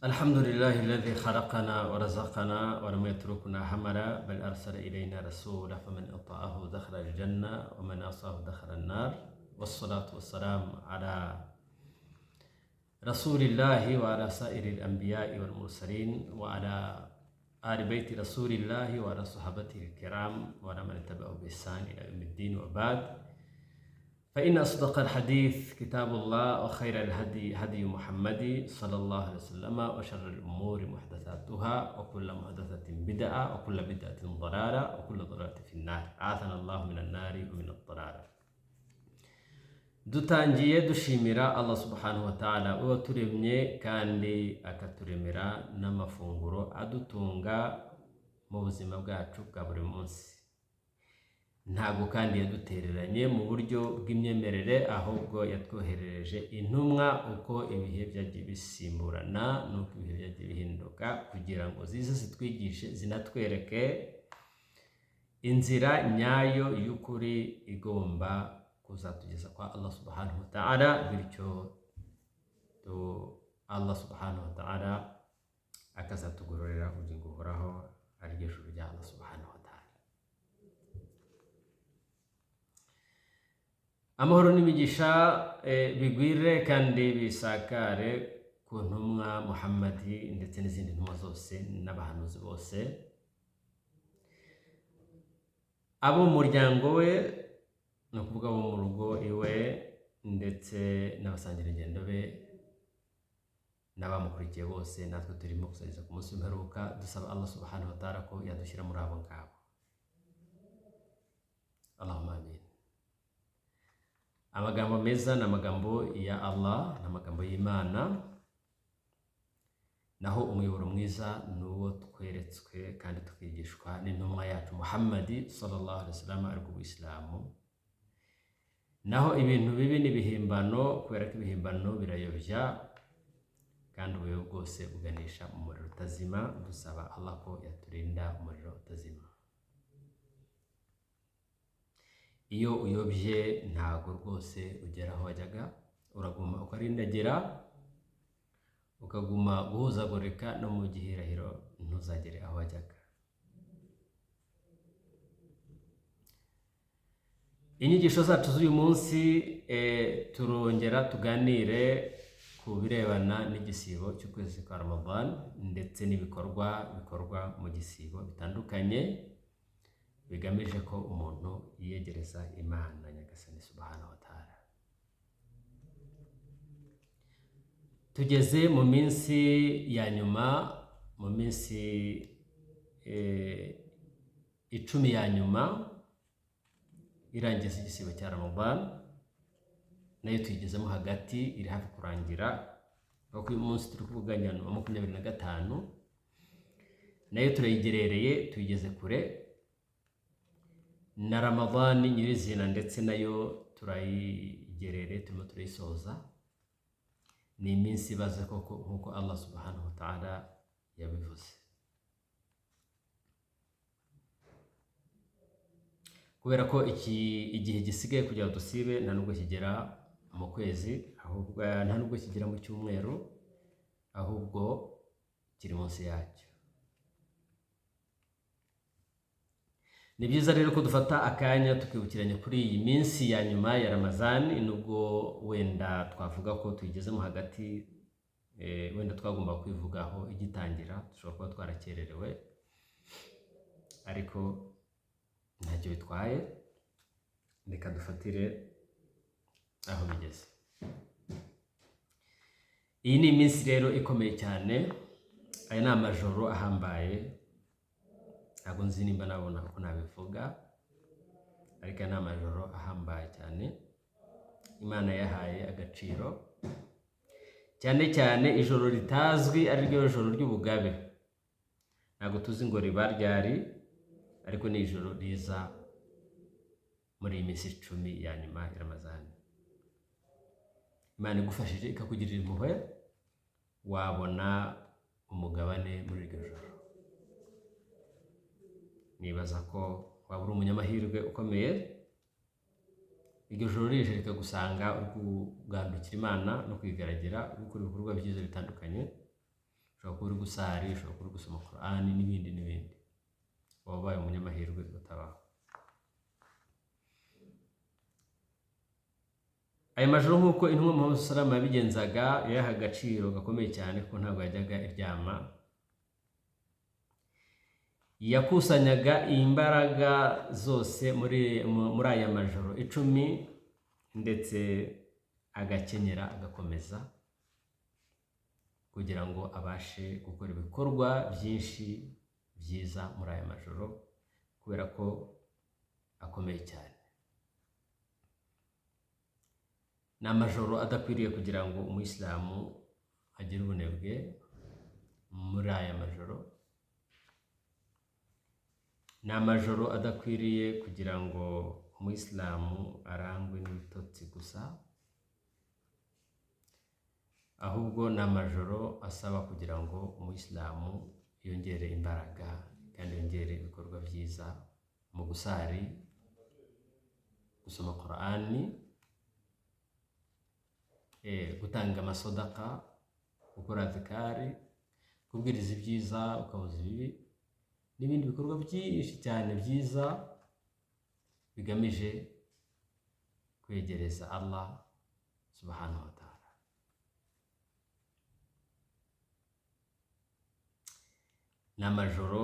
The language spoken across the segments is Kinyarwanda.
الحمد لله الذي خلقنا ورزقنا ولم يتركنا هملا بل أرسل إلينا رسولا فمن أطاعه دخل الجنة ومن عصاه دخل النار والصلاة والسلام على رسول الله وعلى سائر الأنبياء والمرسلين وعلى آل بيت رسول الله وعلى صحابته الكرام وعلى من اتبعه بإحسان إلى يوم الدين وبعد. فإن أصدق الحديث كتاب الله وخير الهدي هدي محمد صلى الله عليه وسلم وشر الأمور محدثاتها وكل محدثة بدعة وكل بدعة ضلالة وكل ضلالة في النار. أعاذنا الله من النار ومن الضلالة. dutangiye dushimira Allah subhanahu wa ta'ala uwo turemye kandi akaturemera n'amafunguro adutunga mu buzima bwacu bwa buri munsi. Ntago kandi yadutereranye mu buryo bw'imyemerere, ahubwo yatwoherereje intumwa uko ibihe byagiye bisimburana nuko ibihe byagiye bihinduka, kugira ngo zize zitwigishe zinatwereke inzira nyayo y'ukuri igomba kuzatugeza kwa Allah subhanahu wa ta'ala, bityo Allah subhanahu wa ta'ala akazatugororera ubugingo buhoraho ari ryo juru rya Allah subhanahu wa ta'ala. Amahoro n'imigisha bigwire kandi bisakare ku ntumwa Muhammadi ndetse n'izindi ntumwa zose n'abahanuzi bose, abo mu muryango we, no kuvuga abo mu rugo iwe, ndetse n'abasangira ingendo be n'abamukurikiye bose. Natwe turimo kuzageza ku munsi w'imperuka, dusaba Allah subhanahu wa ta'ala ko yadushyira muri abo ngabo. Allahumma amin. Amagambo meza n'amagambo ya Allah, n'amagambo y'Imana, naho umuyoboro mwiza nuwo tweretswe kandi tukigishwa n'intumwa yacu Muhammadi sallallahu alaihi wasallam ariko Uislamu. Naho ibintu bibi n'ibihimbano, kubera ko ibihimbano birayobya kandi ubuyobe bwose buganisha mu muriro utazima, dusaba Allah ko yaturinda umuriro utazima. Iyo uyobye ntago rwose ugera aho wajyaga, uraguma ukarindagera, ukaguma guhuzagurika no mu gihirahiro ntuzagere aho wajyaga. Inyigisho zacu z'uyu munsi turongera tuganire ku birebana n'igisibo cy'ukwezi kwa Ramadan ndetse n'ibikorwa bikorwa mu gisibo bitandukanye bigamije ko umuntu yiyegereza Imana Nyagasani subhanahu wa ta'ala. Tugeze mu minsi ya nyuma, mu minsi 10 ya nyuma irangiza igisibo cya Ramadan, nayo tuyigezemo hagati, iri hafi kurangira. Kuko uyu munsi turi kuvuganya na 25, nayo turayigerereye, tuyigeze kure na Ramadan nyirizina, ndetse nayo turayigerere, turimo turayisoza. Ni iminsi ibaze koko nkuko Allah subhanahu wa ta'ala yabivuze. Kubera ko igihe gisigaye kugira dusibe nta nubwo kigera mu kwezi, ahubwo nta nubwo kigera mu cyumweru, ahubwo kiri munsi yacyo. Ni byiza rero ko dufata akanya tukibukiranya kuri iyi minsi ya nyuma ya Ramazan, nubwo wenda twavuga ko tuyigezemo hagati, wenda twagomba kwivugaho igitangira, dushobora kuba twarakererewe, ariko ntacyo bitwaye, reka dufatire aho bigeze. Iyi ni iminsi rero ikomeye cyane, aya ni amajoro ahambaye. Ntabwo nzi nimba nabona uko nabivuga, ariko aya ni amajoro ahambaye cyane Imana yahaye agaciro, cyane cyane ijoro ritazwi ari ryo joro ry'ubugabe. Ntabwo tuzi ngo riba ryari, ariko ni ijoro riza muri iyi minsi 10 ya nyuma ya Ramazan. Imana igufashije ikakugirira impuhwe, wabona umugabane muri iryo joro. Nibaza ko waba uri umunyamahirwe ukomeye, iryo joro rije rikagusanga uri kugandukira Imana no kwigaragira, uri gukora ibikorwa byiza bitandukanye, ushobora kuba uri gusari, ushobora kuba uri gusoma Qur'ani n'ibindi, wabaye umunyamahirwe utabaho. Aya majoro nk'uko intumwa Muhammad sallallahu alaihi wasallam yabigenzaga, yaha agaciro gakomeye cyane ko ntabwo yajyaga iryama. Yakusanyaga imbaraga zose muri aya majoro 10 ndetse agakenyera agakomeza kugira ngo abashe gukora ibikorwa byinshi byiza muri aya majoro, kubera ko akomeye cyane. Ni amajoro adakwiriye kugira ngo umuyisilamu agire ubunebwe muri aya majoro. Ni amajoro adakwiriye kugira ngo umuyisilamu arangwe n'ibitotsi gusa, ahubwo ni amajoro asaba kugira ngo umuyisilamu yongere imbaraga kandi yongere ibikorwa byiza mu gusari, gusoma Qur'ani, gutanga amasodaka, gukora zikari, kubwiriza ibyiza ukabuza ibibi, n'ibindi bikorwa byinshi cyane byiza bigamije kwegereza Allah subhanahu wa ta'ala. Ni amajoro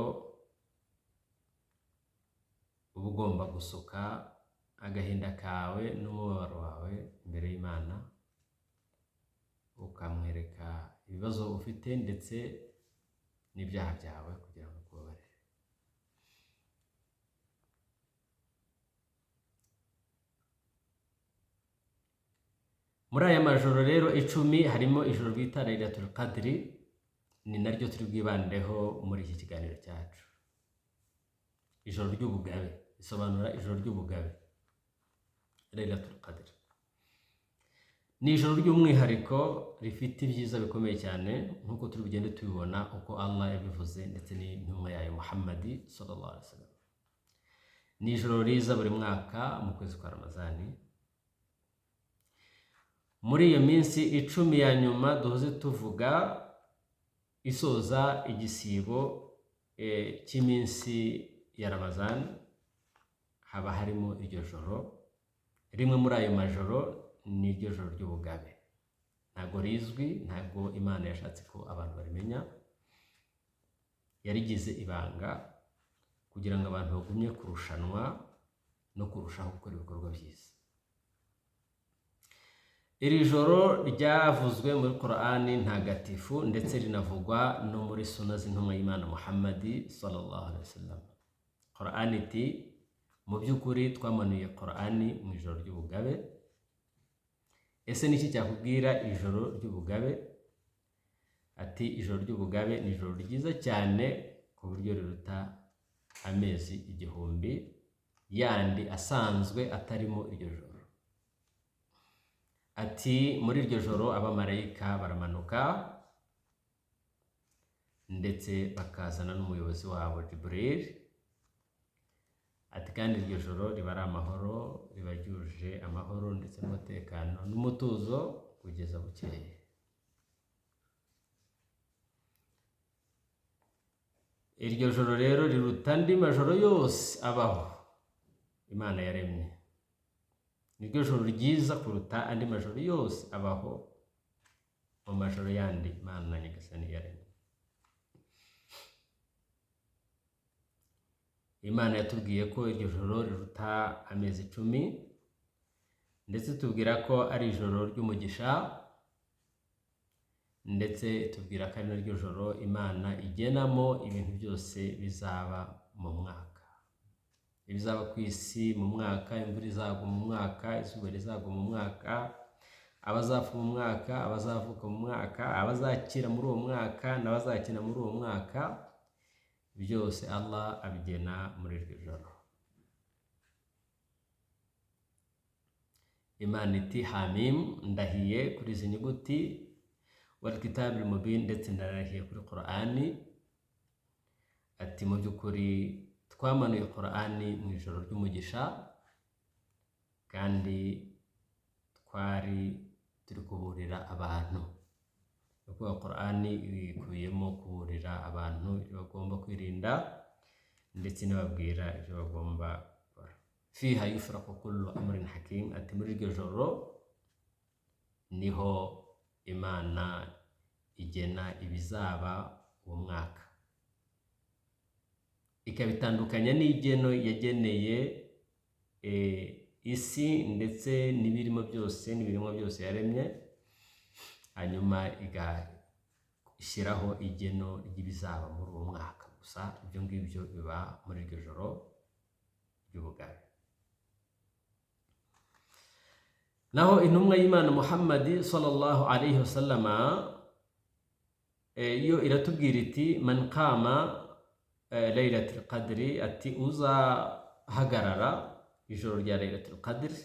uba ugomba gusuka agahinda kawe n'umubabaro wawe imbere y'Imana, ukamwereka ibibazo ufite ndetse n'ibyaha byawe kugira ngo akubabarire. Muri aya majoro rero 10 harimo ijoro bita Laylatul Qadri, ni naryo turi bwibandeho muri iki kiganiro cyacu. Ijoro ry'ubugabe, bisobanura ijoro ry'ubugabe, Laylatul Qadri. Ni ijoro ry'umwihariko rifite ibyiza bikomeye cyane nk'uko turi bugende tubibona uko Allah yabivuze ndetse n'intumwa yayo Muhammad sallallahu alaihi wasallam. Ni ijoro riza buri mwaka mu kwezi kwa Ramazani. Muri iyo minsi 10 ya nyuma duhoze tuvuga isoza igisibo cy'iminsi ya Ramazani, haba harimo iryo joro. Rimwe muri ayo majoro ni iryo joro ry'ubugabe. Ntabwo rizwi, ntabwo Imana yashatse ko abantu barimenya, yarigize ibanga kugira ngo abantu bagumye kurushanwa no kurushaho gukora ibikorwa byiza. Iri joro ryavuzwe muri Qur'ani ntagatifu ndetse rinavugwa no muri sunna z'intumwa y'Imana Muhammad sallallahu alaihi wasallam. Qur'ani iti, mu by'ukuri twamanuye Qur'ani mu ijoro ry'ubugabe. Ese niki cyakubwira ijoro ry'ubugabe? Ati ijoro ry'ubugabe ni ijoro ryiza cyane ku buryo riruta amezi 1000 yandi asanzwe atarimo iryo joro. Ati muri iryo joro abamarayika baramanuka ndetse bakazana n'umuyobozi wabo Jibril. Ati kandi iryo joro riba ari amahoro, riba ryuje amahoro ndetse n'umutekano n'umutuzo kugeza bukeye. Iryo joro rero riruta andi majoro yose abaho Imana yaremye. Niryo joro ryiza kuruta andi majoro yose abaho mu majoro yandi Imana Nyagasani yaremye. Imana yatubwiye ko iryo joro riruta amezi 10 ndetse tubwira ko ari ijoro ry'umugisha, ndetse tubwira ko ari naryo joro Imana igenamo ibintu byose bizaba mu mwaka. Ibizaba ku isi mu mwaka, imvura izagwa mu mwaka, izuba rizagwa mu mwaka, abazapfa mu mwaka, abazavuka mu mwaka, abazakira muri uwo mwaka n'abazakina muri uwo mwaka, byose Allah abigena muri iryo joro. Imana iti Hamim, ndahiye kuri izi nyuguti, wal kitabil mubin, ndetse ndarahiye kuri Qur'ani. Ati mu by'ukuri twamanuye Qur'ani mu ijoro ry'umugisha, kandi twari turi kuburira abantu kuko Qur'ani ikubiyemo kuburira abantu ibyo bagomba kwirinda ndetse n'ababwira ibyo bagomba gukora. Fiha yufraqu kullu amrin hakim, ati muri iryo joro niho Imana igena ibizaba uwo mwaka, ikabitandukanya n'igeno yageneye isi ndetse n'ibirimo byose yaremye, hanyuma igashyiraho igeno ry'ibizaba muri uwo mwaka. Gusa ibyo ngibyo biba muri iryo joro ry'ubugabe. Naho intumwa y'Imana Muhammad sallallahu alayhi wasallama iyo iratubwira iti man qama laylatul qadri, ati uzahagarara ijoro rya laylatul qadri.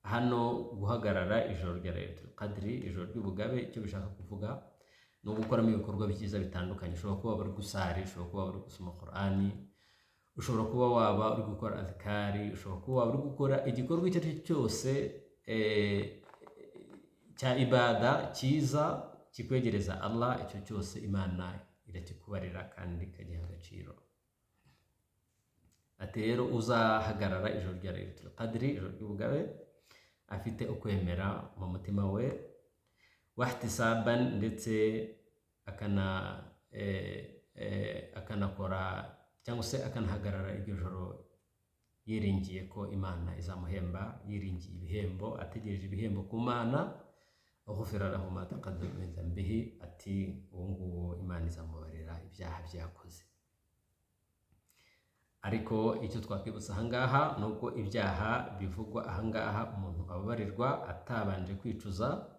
Hano guhagarara ijoro rya laylatul qadri, ijoro ry'ubugabe, icyo bishaka kuvuga no gukoramo ibikorwa byiza bitandukanye. Ushobora kuba uri gusari, ushobora kuba uri gusoma Qur'ani, ushobora kuba waba uri gukora azkari, ushobora kuba uri gukora igikorwa icyo ari cyo cyose cya ibada cyiza kikwegereza Allah. Icyo cyose Imana irakikubarira kandi ikagiha agaciro. Ati rero uzahagarara ijoro rya laylatul qadri, ijoro ry'ubugabe, afite ukwemera mu mutima we, wahtisaban, ndetse akanakora cyangwa se akanahagarara iryo joro yiringiye ko Imana izamuhemba, yiringiye ibihembo, ategereje ibihembo ku Mana. Ghufira lahu ma taqaddama min dhanbihi, ati uwo nguwo Imana izamubarira ibyaha byakoze. Ariko icyo twakwibutsa ahangaha ni uko ibyaha bivugwa ahangaha umuntu ababarirwa atabanje kwicuza,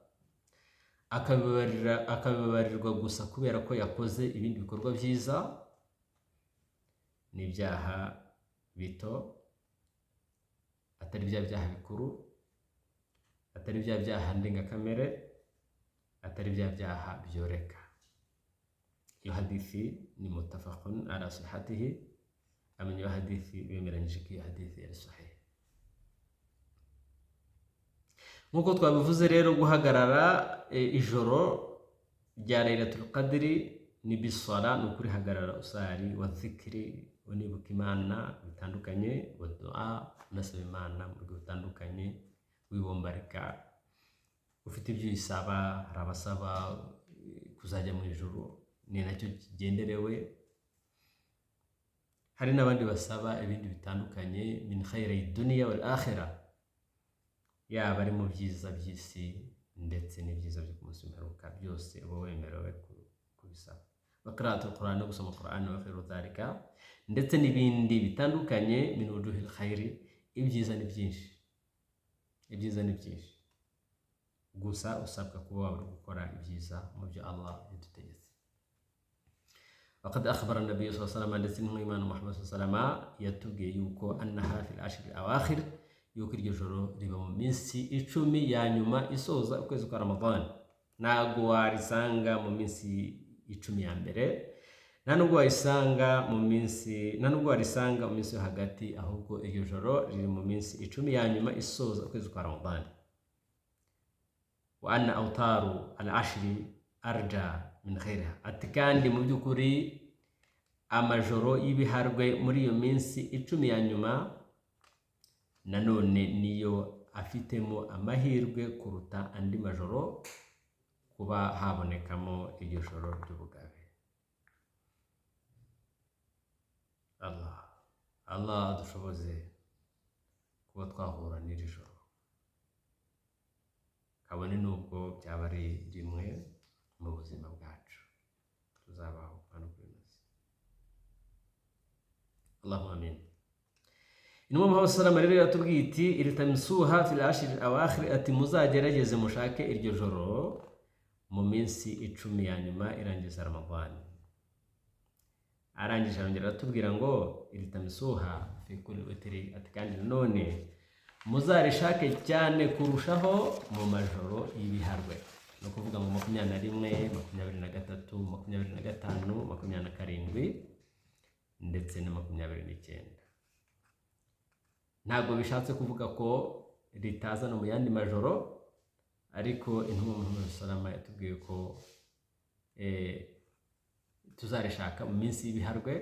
akabibabarirwa gusa kubera ko yakoze ibindi bikorwa byiza. Ni ibyaha bito, atari bya byaha bikuru, atari bya byaha ndengakamere, atari bya byaha byoreka. Iyo hadithi ni muttafaqun ala sihhatihi, amenye iyo hadithi bemeranyije ko iyo hadithi ari sahih. Nkuko twabivuze rero, guhagarara ijoro rya laylatul qadri ni bisala, ni ukurihagarara usari, wa dhikri, unibuka Imana bitandukanye, wa dua, unasaba Imana mu buryo butandukanye, wibombarika, ufite ibyo uyisaba. Hari abasaba kuzajya mu ijuru, ni nacyo kigenderewe. Hari n'abandi basaba ibindi bitandukanye, min khayri dunya wal akhirah, yaba ari mu byiza by'isi ndetse n'ibyiza byo ku munsi w'imperuka, byose uba wemerewe kubisaba. Qira'atul Qur'an, no gusoma Qur'an, wa khairu dhalika, ndetse n'ibindi bitandukanye, min wujuhil khayri. Ibyiza ni byinshi, ibyiza ni byinshi, gusa usabwa kuba waba uri gukora ibyiza mu byo Allah yadutegetse. Waqad akhbara an-nabiy sallallahu alayhi wasallam, ndetse n'intumwa y'Imana Muhammad sallallahu alayhi wasallam yatubwiye yuko annaha fil ashri awakhir, yuko iryo joro riba mu minsi 10 ya nyuma isoza ukwezi kwa Ramadan. Ntago warisanga mu minsi 10 ya mbere, nta nubwo warisanga mu minsi yo hagati, ahubwo iryo joro riri mu minsi 10 ya nyuma isoza ukwezi kwa Ramadan. Wa anna awtaru al-ashri arja min khairiha, ati kandi mu by'ukuri amajoro y'ibiharwe muri iyo minsi 10 ya nyuma nanone niyo afitemo amahirwe kuruta andi majoro kuba habonekamo iryo joro ry'ubugabe. Allah adushoboze kuba twahura n'iri joro, kabone nubwo byaba ari rimwe mu buzima bwacu tuzabaho hano kuri isi. Allahumma amin. Intumwa Muhammad sallallahu alayhi wasallam yatubwiye iti iltamsuha fil ashri awakhir, ati muzagerageze mushake iryo joro mu minsi 10 ya nyuma irangiza Ramadan. Arangije arongera atubwira ngo iltamsuha fi kulli witri, ati kandi none muzarishake cyane kurushaho mu majoro y'ibiharwe, no kuvuga mu 21, 23, 25, 27 ndetse na 29. Ntabwo bishatse kuvuga ko ritaza no mu yandi majoro, ariko intumwa Muhammad sallallahu alayhi wasallam yatubwiye ko tuzarishaka mu minsi y'ibiharwe,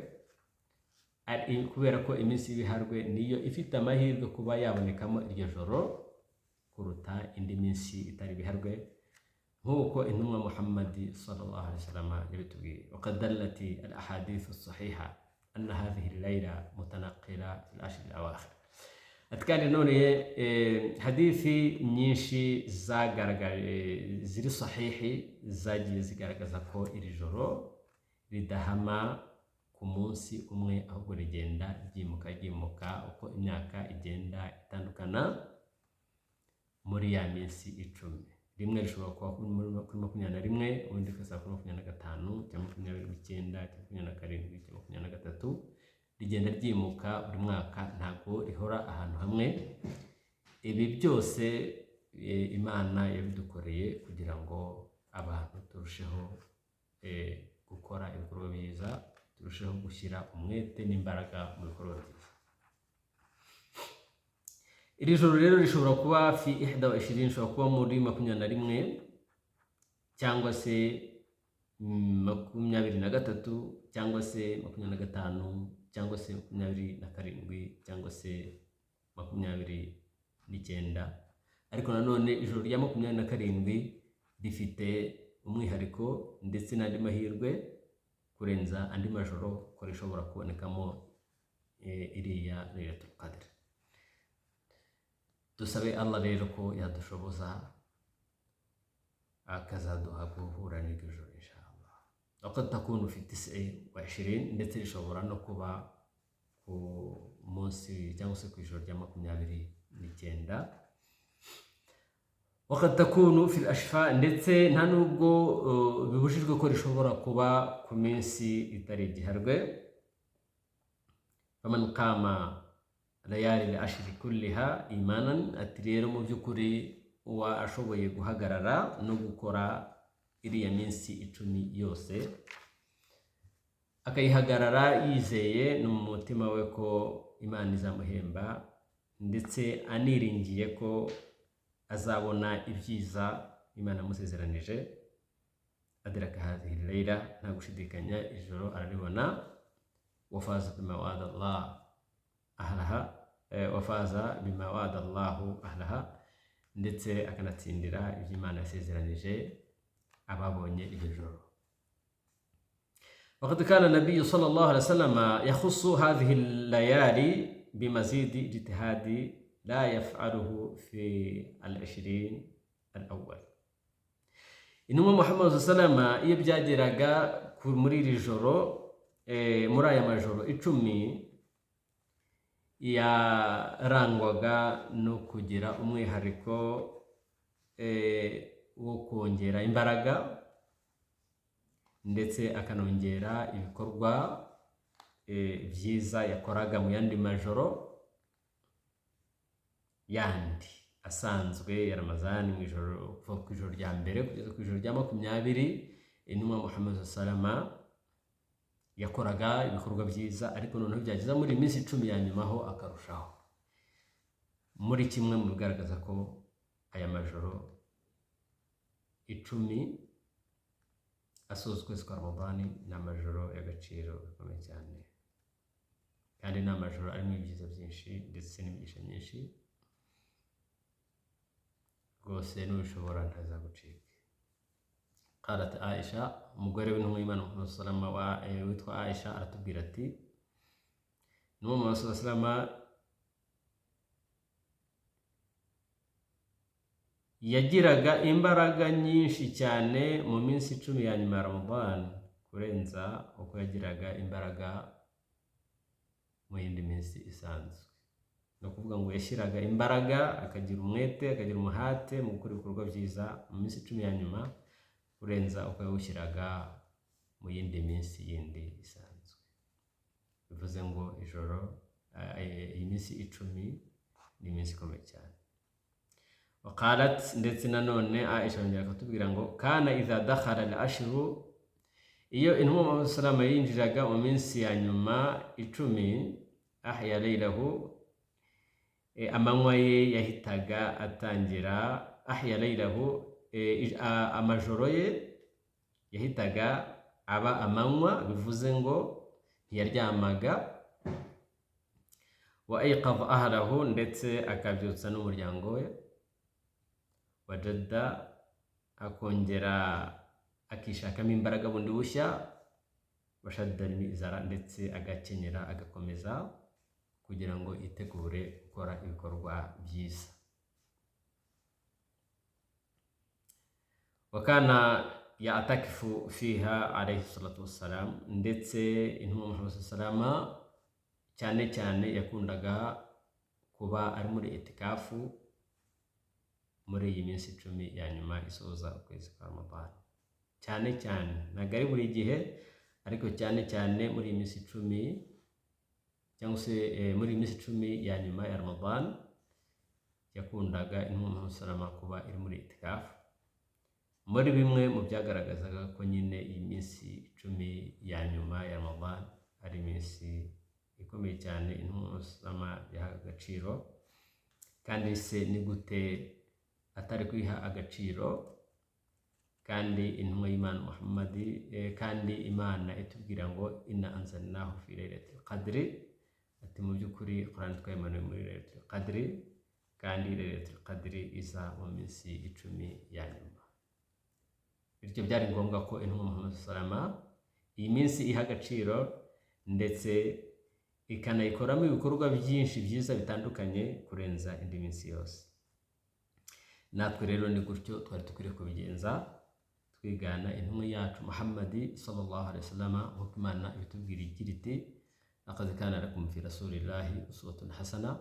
kubera ko iminsi y'ibiharwe niyo ifite amahirwe kuba yabonekamo iryo joro kuruta indi minsi itari ibiharwe, nk'uko intumwa Muhammad sallallahu alaihi wasallam yabitubwiye. Waqad dallati al-ahadith as-sahiha anna hadhihi al-layla mutanaqila fi al-ashr al-awakhir. Atkandi none hadithi nyinshi zagaragaye ziri sahihi zagiye zigaragaza ko iri joro ridahama ku munsi umwe, ahubwo rigenda ryimuka uko imyaka igenda itandukana muri ya minsi 10. Rimwe rishobora kuba kuri 21, ubundi rikazaba kuri 25 cyangwa 29 cyangwa 27 cyangwa 23. Rigenda ryimuka buri mwaka, ntabwo rihora ahantu hamwe. Ibi byose Imana yabidukoreye kugira ngo abantu turusheho gukora ibikorwa byiza, turusheho gushyira umwete n'imbaraga mu bikorwa byiza. Iri joro rero rishobora kuba fi 21, rishobora kuba muri 21 cyangwa se 23 cyangwa se 25 cyangwa se 27 cyangwa se 29. Ariko nanone ijoro rya 27 rifite umwihariko ndetse n'andi mahirwe kurenza andi majoro ko rishobora kubonekamo iriya Laylatul Qadr. Dusabe Allah rero ko yadushoboza akazaduha guhura n'iryo joro inshallah. Waqad takunu fi 29, ndetse rishobora no kuba ku munsi cyangwa se ku ijoro rya 29. Waqad takunu fi al-ashfa, ndetse nta nubwo bibujijwe ko rishobora kuba ku minsi itari igiharwe. Faman qama layali al-ashri kulliha imanan, ati rero mu by'ukuri uwa ashoboye guhagarara no gukora iriya minsi 10 yose, akayihagarara yizeye no mu mutima we ko Imana izamuhemba, ndetse aniringiye ko azabona ibyiza Imana yamusezeranije, adraka hadhihi al-layla, nta gushidikanya ijoro araribona. Wafaza bima wa'ada Allah ahlaha, wafaza bima wa'ada Allahu ahlaha, ndetse akanatsindira ibyo Imana yasezeranije ababonye iryo joro. Waqad kana an-nabiy sallallahu alaihi wasallam yakhussu hadhihi al-layali bimazidi ijtihadi la yaf'aluhu fi al-20 al-awwal. Intumwa Muhammad sallallahu alaihi wasallam iyo byageraga muri iri joro, muri aya majoro 10, yarangwaga no kugira umwihariko wo kongera imbaraga, ndetse akanongera ibikorwa byiza yakoraga mu yandi majoro yandi asanzwe ya Ramazani, mu ijoro kuva ku ijoro rya mbere kugeza ku ijoro rya 20. Intumwa Muhammad sallallahu alaihi wasallam yakoraga ibikorwa byiza, ariko noneho byageza muri iminsi 10 ya nyuma ho akarushaho. Muri kimwe mu bigaragaza ko aya majoro 10 asoza ukwezi kwa Ramadani ni amajoro y'agaciro gakomeye cyane, kandi ni amajoro arimo ibyiza byinshi ndetse n'imigisha myinshi rwose, n'ubishobora ntazagucika. Qalat Aisha, umugore w'intumwa y'Imana Muhammad sallallahu alaihi wasallam witwa Aisha, aratubwira ati Intumwa Muhammad sallallahu alaihi wasallam yagiraga imbaraga nyinshi cyane mu minsi 10 ya nyuma ya Ramadan kurenza uko yagiraga imbaraga mu yindi minsi isanzwe. No kuvuga ngo yashyiraga imbaraga, akagira umwete, akagira umuhate mu gukora ibikorwa byiza mu minsi 10 ya nyuma kurenza uko yawushyiraga mu yindi minsi yindi isanzwe. Bivuze ngo ijoro iyi minsi 10 ni iminsi ikomeye cyane. Waqalat, ndetse nanone Aisha yongera akatubwira ngo kana idha dakhala al-ashru, iyo Intumwa Muhammad sallallahu alaihi wasallam yinjiraga mu minsi ya nyuma 10, ahya laylahu, amanywa ye yahitaga atangira, ahya laylahu, amajoro ye yahitaga aba amanywa, bivuze ngo ntiyaryamaga. Wa ayqadha ahlahu, ndetse akabyutsa n'umuryango we. Wajadda, akongera akishakamo imbaraga bundi bushya. Washadda al-mizara, ndetse agakenyera agakomeza kugira ngo itegure gukora ibikorwa byiza. Wakana ya'takifu fiha alayhi salatu wassalam, ndetse intumwa Muhammad sallallahu alaihi wasallam cyane cyane yakundaga kuba ari muri itikafu muri iyi minsi 10 ya nyuma isoza ukwezi kwa Ramadan. Cyane cyane, ntabwo ari buri gihe, ariko cyane cyane muri iyi minsi 10, cyangwa se muri iyi minsi 10 ya nyuma ya Ramadan, yakundaga intumwa Muhammad sallallahu alaihi wasallam kuba iri muri itikafu. Muri bimwe mu byagaragazaga ko nyine iyi minsi 10 ya nyuma ya Ramadan ari iminsi ikomeye cyane intumwa Muhammad yahaga agaciro. Kandi se ni gute atari kwiha agaciro, kandi intumwa y'Imana Muhammad, kandi Imana itubwira ngo inna anzalnahu fi laylatil qadri, ati mu by'ukuri Quran twayamanuye muri laylatil qadri, kandi laylatil qadri iza mu minsi 10 ya nyuma. Bityo byari ngombwa ko intumwa Muhammad sallallahu alaihi wasallam iyi minsi iha agaciro, ndetse ikanayikoramo ibikorwa byinshi byiza bitandukanye kurenza indi minsi yose. Natwe rero ni gutyo twari tukwiriye kubigenza, twigana intumwa yacu Muhammad sallallahu alaihi wasallam, nk'uko Imana ibitubwira igira iti laqad kana lakum fi rasulillahi uswatun hasana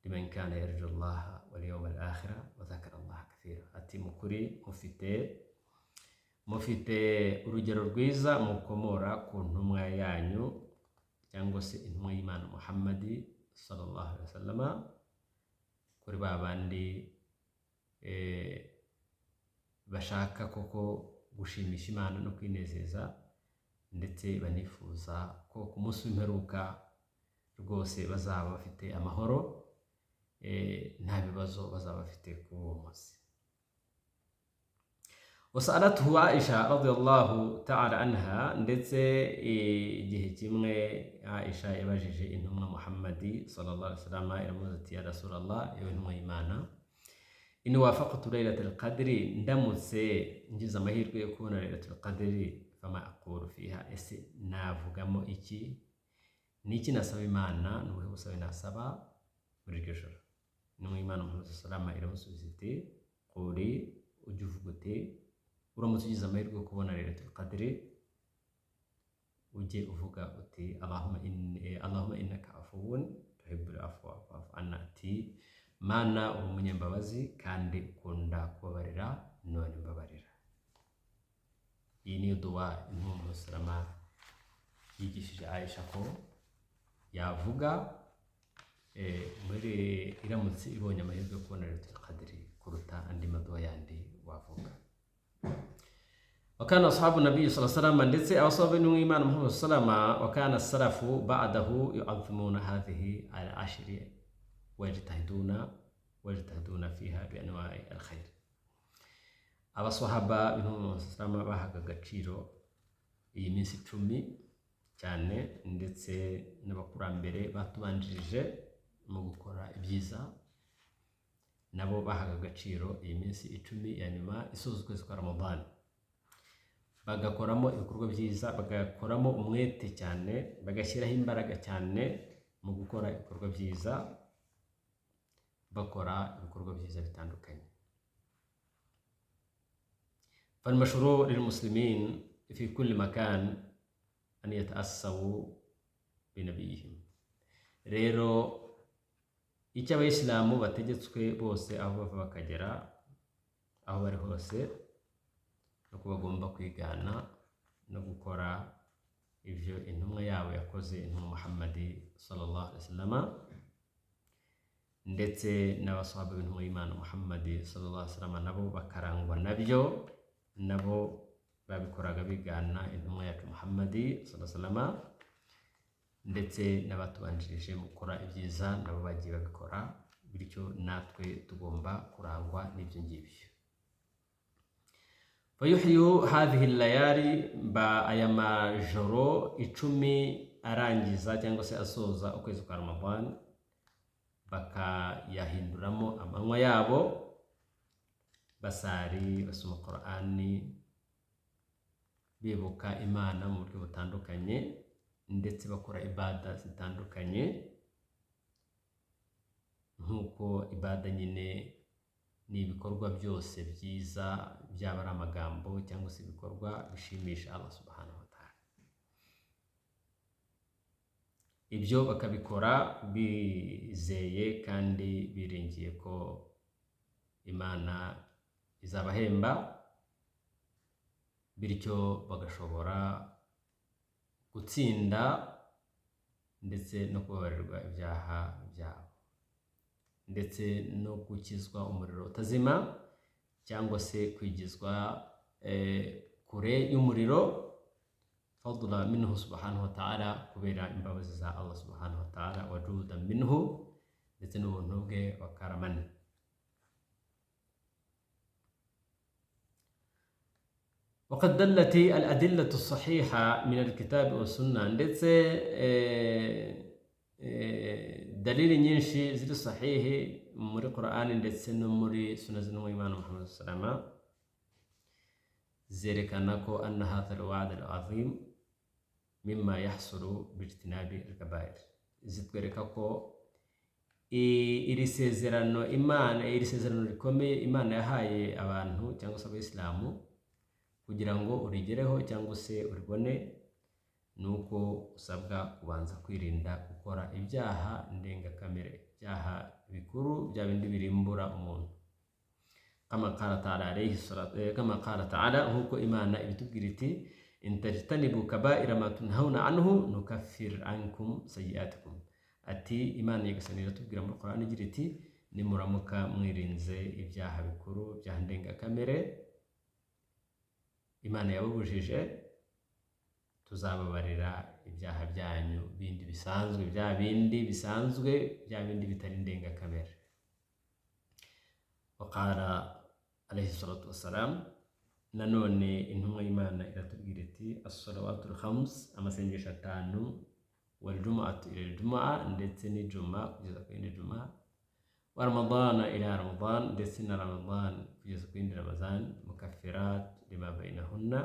liman kana yarju Allah wal yawmal akhir wa dhakara Allah kathira. Ati mukuri mufite urugero rwiza mukomora ku ntumwa yanyu, cyangwa se intumwa y'Imana Muhammad sallallahu alaihi wasallam, kuri babandi bashaka koko gushimisha Imana no kwinezeza, ndetse banifuza ko ku munsi w'imperuka rwose bazaba bafite amahoro, nta bibazo bazaba bafite ku uwo munsi. Wasalatuhu Aisha radiyallahu ta'ala anha, ndetse igihe kimwe Aisha yabajije intumwa Muhammad sallallahu alaihi wasallam, iramubaza ati ya Rasulullah, yewe intumwa y'Imana, in wafaqtu laylatul qadri, ndamutse ngize amahirwe yo kubona laylatul qadri, fama aqulu fiha, ese navugamo iki? Niki nasaba Imana? Nubuhe busabe nasaba muri iryo joro? Intumwa y'Imana Muhammad sallallahu alaihi wasallam iramusubiza iti quli, ujye uvuga uti uramutse ugize amahirwe yo kubona laylatul qadri, ujye uvuga uti Allahumma innaka afuwun tuhibbul afwa fa'fu anna, ati Mana uri umunyambabazi kandi ukunda kubabarira, none mbabarira. Iyi niyo dua intumwa Muhammad sallallahu alaihi wasallam yigishije Aisha ko yavuga muri iramutse ibonye amahirwe yo kubona laylatul qadri kuruta andi maduwa yandi wavuga. Wakana ashabu nabii sallallahu alaihi wasallam, ndetse abasahabu b'Imana Muhammad sallallahu alaihi wasallam, wakana salafu ba'dahu yu'azzimuna hadhihi al-ashri wajtahiduna fiha bi anwa'i al-khair. Abasahaba b'Imana sallallahu alaihi wasallam bahaga agaciro iyi minsi 10 cyane, ndetse n'abakurambere batubanjirije mu gukora ibyiza, nabo bahaga agaciro iyi minsi 10 ya nyuma isoza ukwezi kwa Ramadan, bagakoramo ibikorwa byiza, bagakoramo umwete cyane, bagashyiraho imbaraga cyane mu gukora ibikorwa byiza, bakora ibikorwa byiza bitandukanye. فالمشروع للمسلمين في كل مكان أن يتأسوا بنبيهم. Rero icyo abayisilamu bategetswe bose aho bava bakagera, aho bari hose, nuko bagomba kwigana no gukora ibyo intumwa yabo yakoze, intumwa Muhammad sallallahu alaihi wasallam, ndetse n'abasahaba b'intumwa y'Imana Muhammad sallallahu alaihi wasallam nabo bakarangwa nabyo, nabo babikoraga bigana intumwa yacu Muhammad sallallahu alaihi wasallam, ndetse n'abatubanjirije mu gukora ibyiza nabo bagiye babikora. Bityo natwe tugomba kurangwa n'ibyo ngibyo. fayuhyu hadhihi layali, aya majoro 10 arangiza cyangwa se asoza ukwezi kwa Ramadan, bakayahinduramo amanywa yabo, basari, basoma Qur'ani, bibuka Imana mu buryo butandukanye, ndetse bakora ibada zitandukanye. Nkuko ibada nyine ni ibikorwa byose byiza, byaba ari amagambo cyangwa se ibikorwa bishimisha Allah subhanahu wa ta'ala. Ibyo bakabikora bizeye kandi biringiye ko Imana izabahemba, bityo bagashobora gutsinda ndetse no kubabarirwa ibyaha byabo, ndetse no gukizwa umuriro utazima cyangwa se kwigizwa kure y'umuriro, fadla minhu subhanahu wa ta'ala, kubera imbabazi za Allah subhanahu wa ta'ala, wajuda minhu, ndetse n'ubuntu bwe wa karamani. وقد دلت الأدلة الصحيحة من الكتاب والسنة، ndetse dalili nyinshi ziri sahihi muri Qur'ani ndetse no muri sunna z'Imana Muhammad sallallahu alaihi wasallam zerekana ko anna hadha al-wa'd al-azim mimma yahsulu bijtinabi al-kaba'ir. Zitwereka ko iri sezerano rikomeye Imana yahaye abantu cyangwa se Abayisilamu kugira ngo urigereho cyangwa se uribone, nuko usabwa kubanza kwirinda gukora ibyaha ndengakamere, ibyaha bikuru, bya bindi birimbura umuntu. Kama qala ta'ala, nkuko Imana ibitubwira iti, in tajtanibu kaba'ira ma tunhauna anhu nukaffir ankum sayi'atikum. Ati Imana igasanira tubwira muri Qur'ani igira iti, nimuramuka mwirinze ibyaha bikuru bya ndengakamere Imana yabubujije, tuzababarira ibyaha byanyu bindi bisanzwe, bya bindi bitari ndengakamere. Waqala alayhi salatu wassalam, nanone intumwa y'Imana iratubwira iti, as-salawatul khams, amasengesho 5, wal jumu'atu ila al-jumu'a, ndetse n'ijuma kugeza ku yindi juma, wa ramadana ila ramadan, ndetse na Ramadan kugeza ku yindi Ramadan, mukaffirat lima bainahunna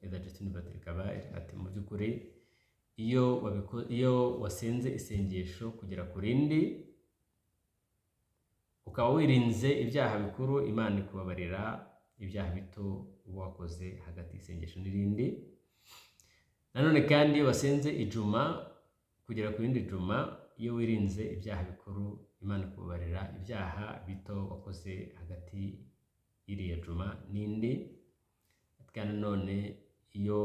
idha jtanibat al-kaba'ir. Ati mu by'ukuri iyo wasenze isengesho kugera ku rindi, ukaba wirinze ibyaha bikuru, Imana ikubabarira ibyaha bito uba wakoze hagati y'isengesho n'irindi. Nanone kandi wasenze ijuma kugera ku yindi juma, iyo wirinze ibyaha bikuru, Imana ikubabarira ibyaha bito wakoze hagati y'iriya juma n'indi. Kandi nanone iyo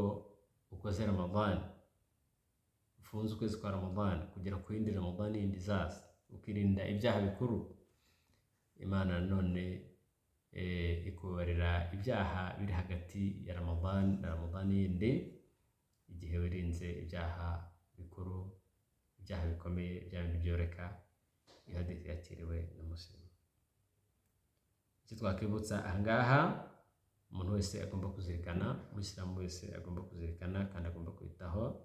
ukoze Ramadan, ufunze ukwezi kwa Ramadan kugera ku yindi Ramadan yindi zaza, ukirinda ibyaha bikuru, Imana nanone ikubabarira ibyaha biri hagati ya Ramadan na Ramadan yindi, igihe wirinze ibyaha bikuru, ibyaha bikomeye, bya bindi byoreka. Iyo hadithi yakiriwe na Muslim. Icyo twakwibutsa ahangaha, umuntu wese agomba kuzirikana, Umuyisilamu wese agomba kuzirikana kandi agomba kwitaho,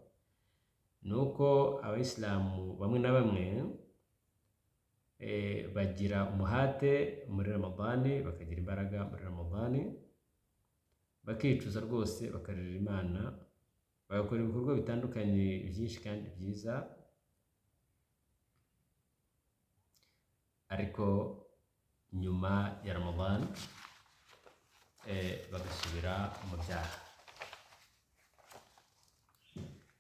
nuko Abayisilamu bamwe na bamwe bagira umuhate muri Ramadan, bakagira imbaraga muri Ramadan, bakicuza rwose, bakarira Imana, bagakora ibikorwa bitandukanye byinshi kandi byiza, ariko nyuma ya Ramadan bagasubira mu byaha.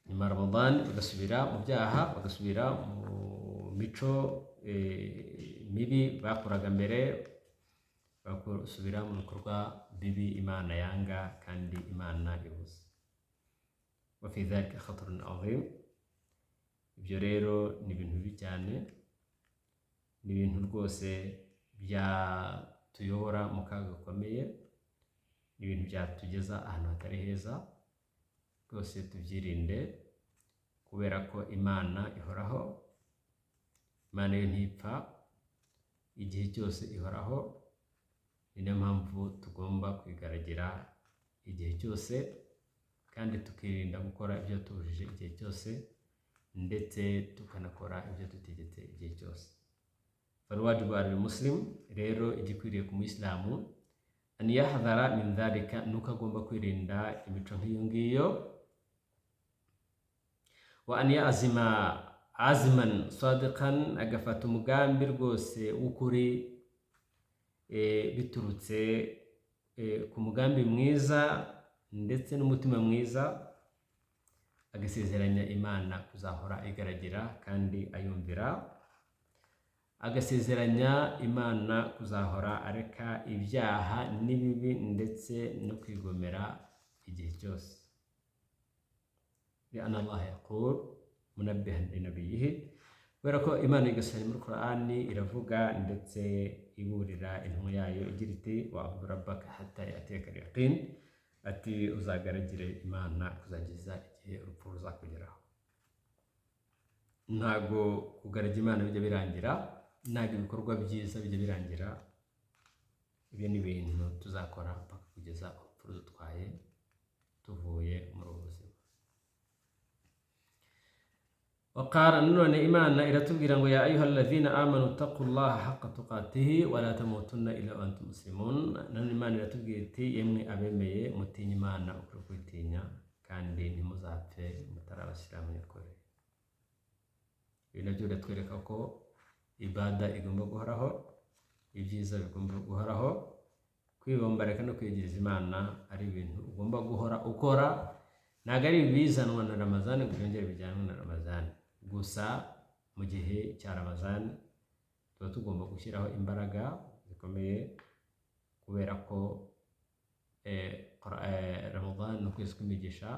Nyuma ya Ramadan bagasubira mu byaha, bagasubira mu mico mibi bakoraga mbere, bagasubira mu bikorwa bibi Imana yanga kandi Imana ibuza. Wa fi dhalika khatarun azim. Ibyo rero ni ibintu bibi cyane, ni ibintu rwose byatuyobora mu kaga gakomeye, ni ibintu byatugeza ahantu hatari heza. Rwose tubyirinde, kubera ko Imana ihoraho, Imana yo ntipfa, igihe cyose ihoraho. Ni niyo mpamvu tugomba kwigaragira igihe cyose kandi tukirinda gukora ibyo tubujije igihe cyose ndetse tukanakora ibyo tutegetse igihe cyose. Farwajibu al muslim, rero igikwiriye ku muislamu an yahdhara min dhalika, nuko agomba kwirinda imico nk'iyo ngiyo. Wa an yazima azman sadiqan, agafata umugambi rwose w'ukuri biturutse ku mugambi mwiza ndetse n'umutima mwiza, agasezeranya Imana kuzahora igaragira kandi ayumvira, agasezeranya Imana kuzahora areka ibyaha n'ibibi ndetse no kwigomera igihe cyose. Li'anna Allah yaqul munabbihan li nabiyhi, kubera ko Imana igasanya muri Qur'ani iravuga ndetse iburira intumwa yayo igira iti wa'budu rabbaka hatta ya'tiyaka al-yaqin, ati uzagaragire Imana kuzageza igihe urupfu ruzakugeraho. Ntago kugaragira Imana bijya birangira, ntago ibikorwa byiza bijya birangira. Ibyo ni ibintu tuzakora mpaka kugeza urupfu rudutwaye tuvuye muri ubu buzima. Waqala, none Imana iratubwira ngo ya ayuha alladhina amanu taqullaha haqqa tuqatihi wa la tamutunna illa wa antum muslimun. None Imana iratubwira iti yemwe abemeye mutinya Imana ukuri kwitinya kandi ntimuzapfe mutari abasilamu nyakuri. Ibi nabyo biratwereka ko ibada igomba guhoraho, ibyiza bigomba guhoraho, kwibombareka no kwegeriza Imana ari ibintu ugomba guhora ukora. Ntabwo ari ibizanwa na Ramazani ngo byongere bijyanwe na Ramazani gusa. Mu gihe cya Ramazani tuba tugomba gushyiraho imbaraga zikomeye, kubera ko Ramazani ni ukwezi kw'imigisha,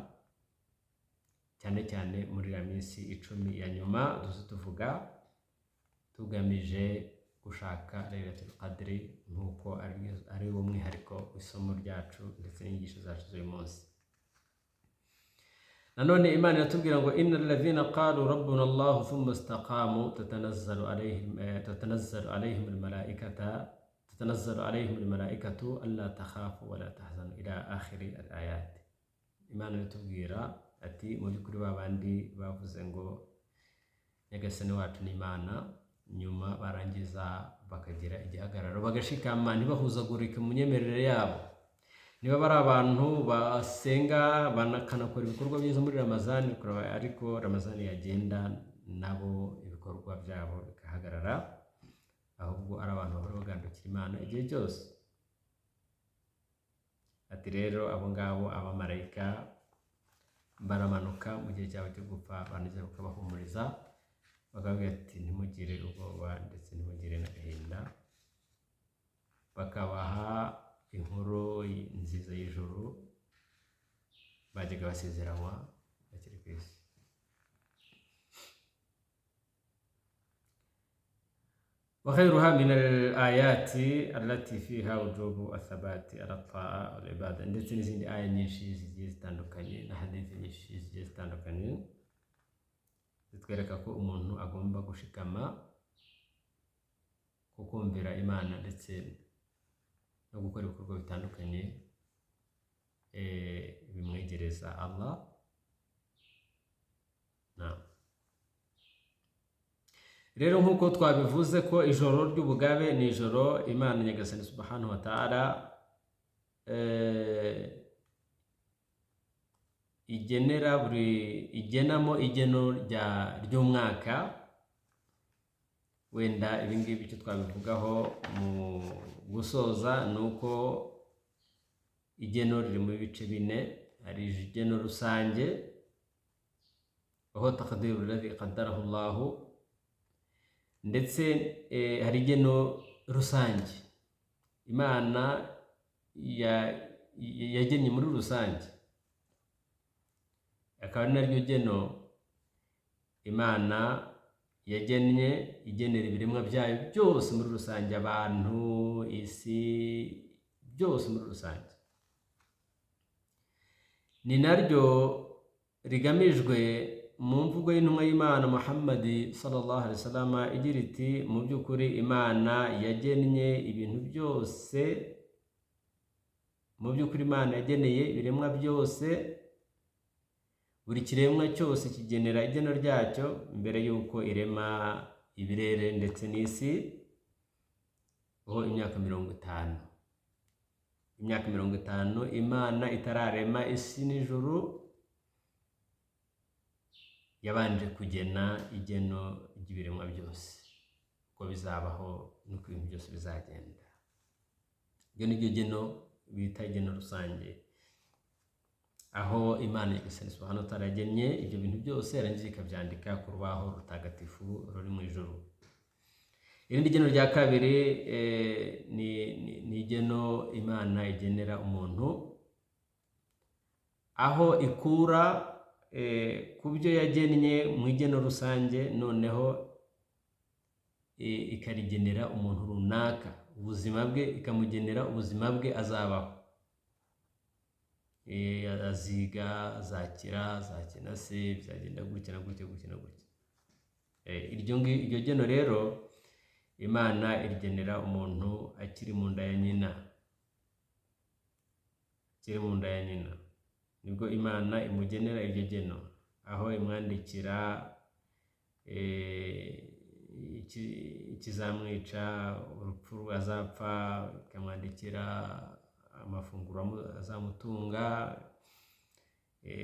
cyane cyane muri ya minsi 10 ya nyuma duze tuvuga tugamije gushaka Laylatul Qadri, nk'uko ari wo mwihariko w'isomo ryacu ndetse n'inyigisho zacu z'uyu munsi. Nanone Imana iratubwira ngo innal ladhina qalu rabbuna Allah thumma istaqamu tatanazzalu alayhim almalaikatu alla takhafu wa la tahzanu ila akhiri al-ayat. Imana iratubwira ati mu by'ukuri babandi bavuze ngo nyagasani wacu ni Imana, nyuma barangiza bakagira igihagararo bagashikama ntibahuzagurike mu myemerere yabo. Niba bari abantu basenga banakanakora ibikorwa byiza muri Ramazani, ariko Ramazani yagenda nabo ibikorwa byabo bikahagarara, ahubwo ari abantu bahora bagandukira Imana igihe cyose. Ati rero abo ngabo abamarayika baramanuka mu gihe cyabo cyo gupfa, banagera bakabahumuriza bakavuga ati ntimugire ubwoba ndetse ntimugire n'agahinda, bakabaha inkuru nziza y'ijuru bajyaga basezeranywa bakiri ku isi. وخيرها من الآيات التي فيها وجوب الثبات على الطاعة والعبادة, ndetse n'izindi aya nyinshi zigiye zitandukanye na hadithi nyinshi zigiye zitandukanye zitwereka ko umuntu agomba gushikama ku kumvira Imana ndetse no gukora ibikorwa bitandukanye bimwegereza Allah. Rero nk'uko twabivuze ko ijoro ry'ubugabe ni ijoro Imana nyagasani subhanahu wa ta'ala igenamo igeno ry'umwaka. Wenda ibingibi icyo twabivugaho mu gusoza ni uko igeno riri mu bice 4. Hari igeno rusange, aho taqdiru alladhi qaddarahu Allah, ndetse hari igeno rusange Imana yagennye muri rusange, akaba ari naryo geno Imana yagennye igenera ibiremwa byayo byose muri rusange, abantu, isi, byose muri rusange. Ni naryo rigamijwe mu mvugo y'intumwa y'Imana Muhammad sallallahu alaihi wasallam igira iti mu by'ukuri Imana yagennye ibintu byose mu by'ukuri Imana yageneye ibiremwa byose, buri kiremwa cyose kigenera igeno ryacyo mbere y'uko irema ibirere ndetse n'isi ho imyaka 50. Imyaka 50 Imana itararema isi n'ijuru yabanje kugena igeno ry'ibiremwa byose ko bizabaho nuko ibintu byose bizagenda. Ibyo ni byo geno bita igeno rusange, aho Imana Nyagasani Subhanahu wa Ta'ala yagennye ibyo bintu byose yarangiza ikabyandika ku rubaho rutagatifu ruri mu ijuru. Irindi geno rya kabiri ni igeno Imana igenera umuntu, aho ikura ku byo yagennye mu igeno rusange, noneho ikarigenera umuntu runaka ubuzima bwe, ikamugenera ubuzima bwe azabaho. Aziga, azakira, azakina se, bizagenda gutya na gutya gutya na gutya. Iryo geno rero Imana irigenera umuntu akiri mu nda ya nyina. Akiri mu nda ya nyina nibwo Imana imugenera iryo geno, aho imwandikira ikizamwica, urupfu azapfa, ikamwandikira amafunguro azamutunga,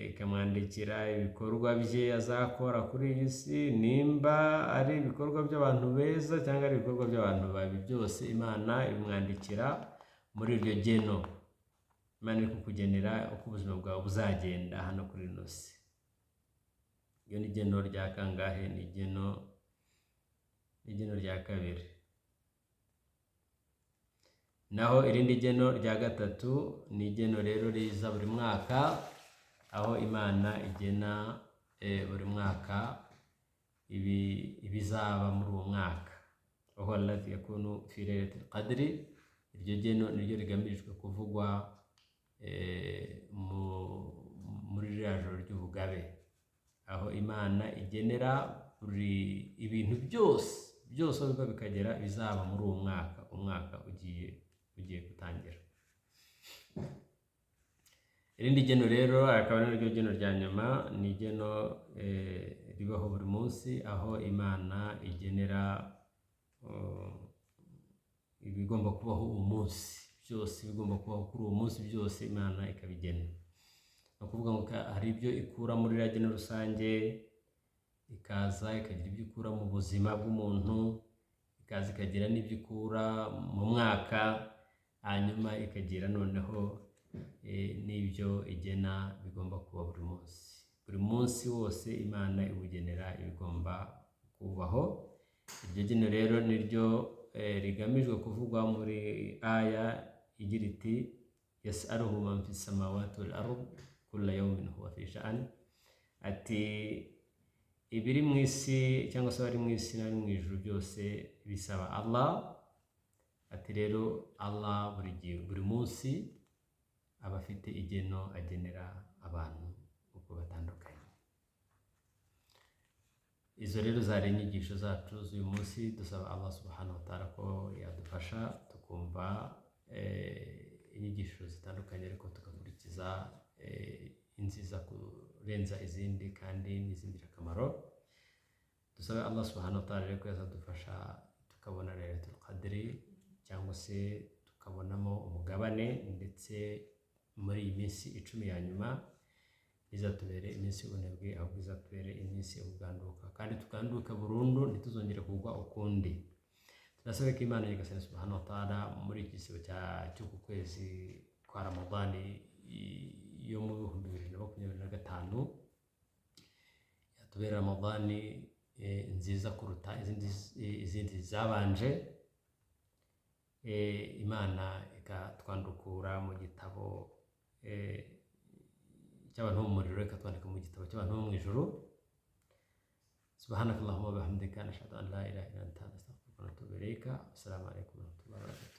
ikamwandikira ibikorwa bye azakora kuri iyi si, nimba ari ibikorwa by'abantu beza cyangwa ari ibikorwa by'abantu babi, byose Imana ibimwandikira muri iryo geno. Imana iri kukugenera uko ubuzima bwawe buzagenda hano kuri ino si. Iyo ni igeno rya kangahe? Ni igeno rya kabiri. Naho irindi geno rya gatatu ni igeno rero riza buri mwaka, aho Imana igena buri mwaka ibizaba muri uwo mwaka. Aho alladhi yakunu fi laylatil qadri, iryo geno niryo rigamijwe kuvugwa muri rya joro ry'ubugabe, aho Imana igenera buri ibintu byose biba bikagera bizaba muri uwo mwaka, umwaka ugiye gutangira. Irindi geno rero akaba naryo geno rya nyuma, ni igeno ribaho buri munsi, aho Imana igenera ibigomba kubaho umunsi, byose bigomba kubaho kuri uwo munsi, byose Imana ikabigena. Ni ukuvuga ngo hari ibyo ikura muri rya geno rusange, ikaza ikagira ibyo ikura mu buzima bw'umuntu, ikaza ikagira n'ibyo ikura mu mwaka, hanyuma ikagira noneho n'ibyo igena bigomba kuba buri munsi. Buri munsi wose Imana iwugenera ibigomba kubaho. Iryo geno rero niryo rigamijwe kuvugwa muri aya igira iti yas'aluhu man fis samawati wal ard kulla yawmin huwa fi sha'an. Ati ibiri mu isi cyangwa se bari mu isi n'abari mu ijuru byose bisaba Allah. Ati rero Allah buri munsi aba afite igeno agenera abantu uko batandukanye. Izo rero zari inyigisho zacu z'uyu munsi. Dusaba Allah Subhanahu wa Ta'ala ko yadufasha tukumva inyigisho zitandukanye, ariko tukakurikiza inziza kurenza izindi kandi n'iz'ingirakamaro. Dusaba Allah Subhanahu wa Ta'ala rero ko yazadufasha tukabona Laylatul Qadri, cyangwa se tukabonamo umugabane, ndetse muri iyi minsi 10 ya nyuma izatubere iminsi y'ubunebwe, ahubwo izatubere iminsi y'ubuganduka, kandi tuganduka burundu ntituzongere kugwa ukundi. Turasaba ko Imana Nyagasani Subhanahu wa Ta'ala muri iki gisibo cy'uku kwezi kwa Ramadani yo mu 2025 yatubera Ramadani nziza kuruta izindi zabanje. Imana ikatwandukura mu gitabo cy'abantu bo mu muriro, ikatwandika mu gitabo cy'abantu bo mu ijuru. Subhanakallahumma wa bihamdika, nashhadu an la ilaha illa anta, nastaghfiruka wa natubu ilayka. Assalamu alaykum wa rahmatullahi wa barakatuh.